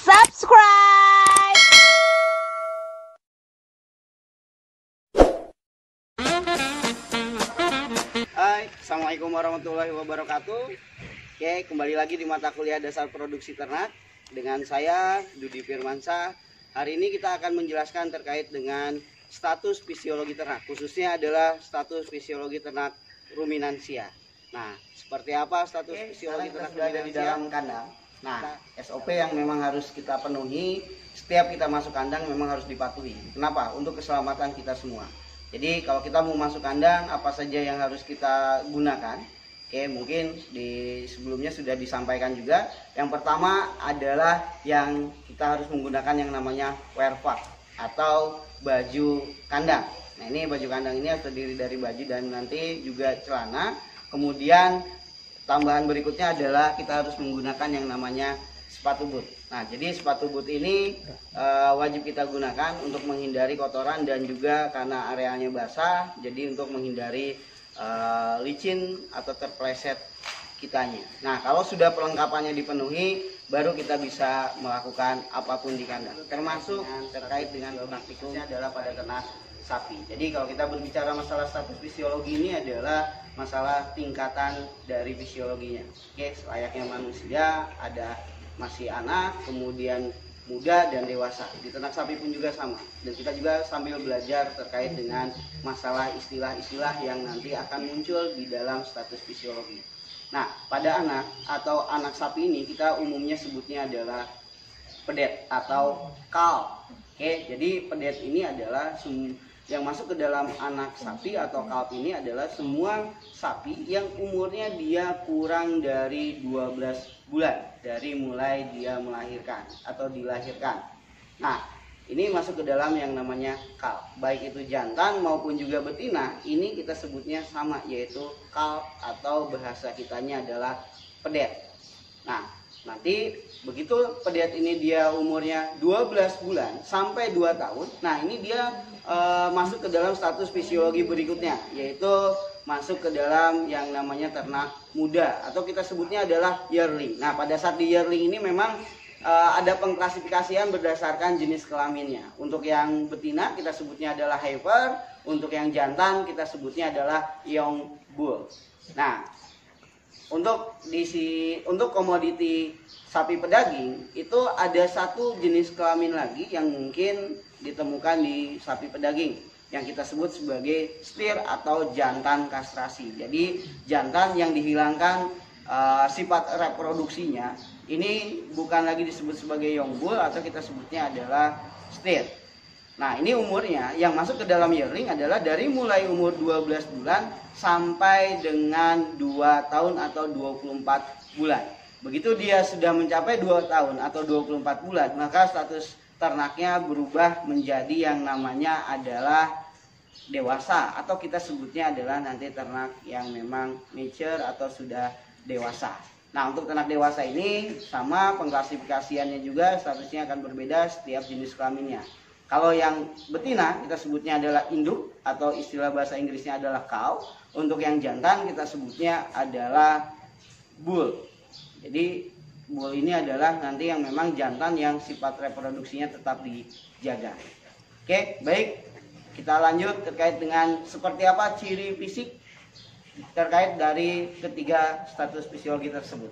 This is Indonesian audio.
subscribe. Hai, assalamualaikum warahmatullahi wabarakatuh. Oke, kembali lagi di mata kuliah dasar produksi ternak dengan saya Dudi Firmansyah. Hari ini kita akan menjelaskan terkait dengan status fisiologi ternak, khususnya adalah status fisiologi ternak ruminansia. Nah, seperti apa status fisiologi ternak ruminansia di dalam kandang? Nah, SOP yang memang harus kita penuhi setiap kita masuk kandang memang harus dipatuhi. Kenapa? Untuk keselamatan kita semua. Jadi kalau kita mau masuk kandang, apa saja yang harus kita gunakan? Oke, mungkin di sebelumnya sudah disampaikan juga. Yang pertama adalah yang kita harus menggunakan yang namanya wear pack atau baju kandang. Nah, ini baju kandang ini terdiri dari baju dan nanti juga celana. Kemudian tambahan berikutnya adalah kita harus menggunakan yang namanya sepatu boot. Nah, jadi sepatu boot ini wajib kita gunakan untuk menghindari kotoran dan juga karena areanya basah, jadi untuk menghindari licin atau terpleset kitanya. Nah, kalau sudah perlengkapannya dipenuhi, baru kita bisa melakukan apapun di kandang. Termasuk terkait dengan praktiknya adalah pada ternak sapi. Jadi kalau kita berbicara masalah status fisiologi ini adalah masalah tingkatan dari fisiologinya. Oke, selayaknya manusia ada masih anak, kemudian muda dan dewasa. Di ternak sapi pun juga sama. Dan kita juga sambil belajar terkait dengan masalah istilah-istilah yang nanti akan muncul di dalam status fisiologi. Nah, pada anak atau anak sapi ini kita umumnya sebutnya adalah pedet atau kalb. Oke, jadi pedet ini adalah yang masuk ke dalam anak sapi atau kalb ini adalah semua sapi yang umurnya dia kurang dari 12 bulan dari mulai dia melahirkan atau dilahirkan. Nah, ini masuk ke dalam yang namanya kalb. Baik itu jantan maupun juga betina, ini kita sebutnya sama, yaitu kalb atau bahasa kitanya adalah pedet. Nah, nanti begitu pedet ini dia umurnya 12 bulan sampai 2 tahun. Nah, ini dia masuk ke dalam status fisiologi berikutnya, yaitu masuk ke dalam yang namanya ternak muda atau kita sebutnya adalah yearling. Nah, pada saat di yearling ini memang ada pengklasifikasian berdasarkan jenis kelaminnya. Untuk yang betina kita sebutnya adalah heifer, untuk yang jantan kita sebutnya adalah young bull. Nah, untuk komoditi sapi pedaging itu ada satu jenis kelamin lagi yang mungkin ditemukan di sapi pedaging yang kita sebut sebagai steer atau jantan kastrasi. Jadi jantan yang dihilangkan sifat reproduksinya ini bukan lagi disebut sebagai young bull atau kita sebutnya adalah steer. Nah, ini umurnya yang masuk ke dalam yearling adalah dari mulai umur 12 bulan sampai dengan 2 tahun atau 24 bulan. Begitu dia sudah mencapai 2 tahun atau 24 bulan, maka status ternaknya berubah menjadi yang namanya adalah dewasa atau kita sebutnya adalah nanti ternak yang memang mature atau sudah dewasa. Nah, untuk ternak dewasa ini sama pengklasifikasiannya juga statusnya akan berbeda setiap jenis kelaminnya. Kalau yang betina kita sebutnya adalah induk atau istilah bahasa Inggrisnya adalah cow. Untuk yang jantan kita sebutnya adalah bull. Jadi bull ini adalah nanti yang memang jantan yang sifat reproduksinya tetap dijaga. Oke, baik. Kita lanjut terkait dengan seperti apa ciri fisik terkait dari ketiga status fisiologi tersebut.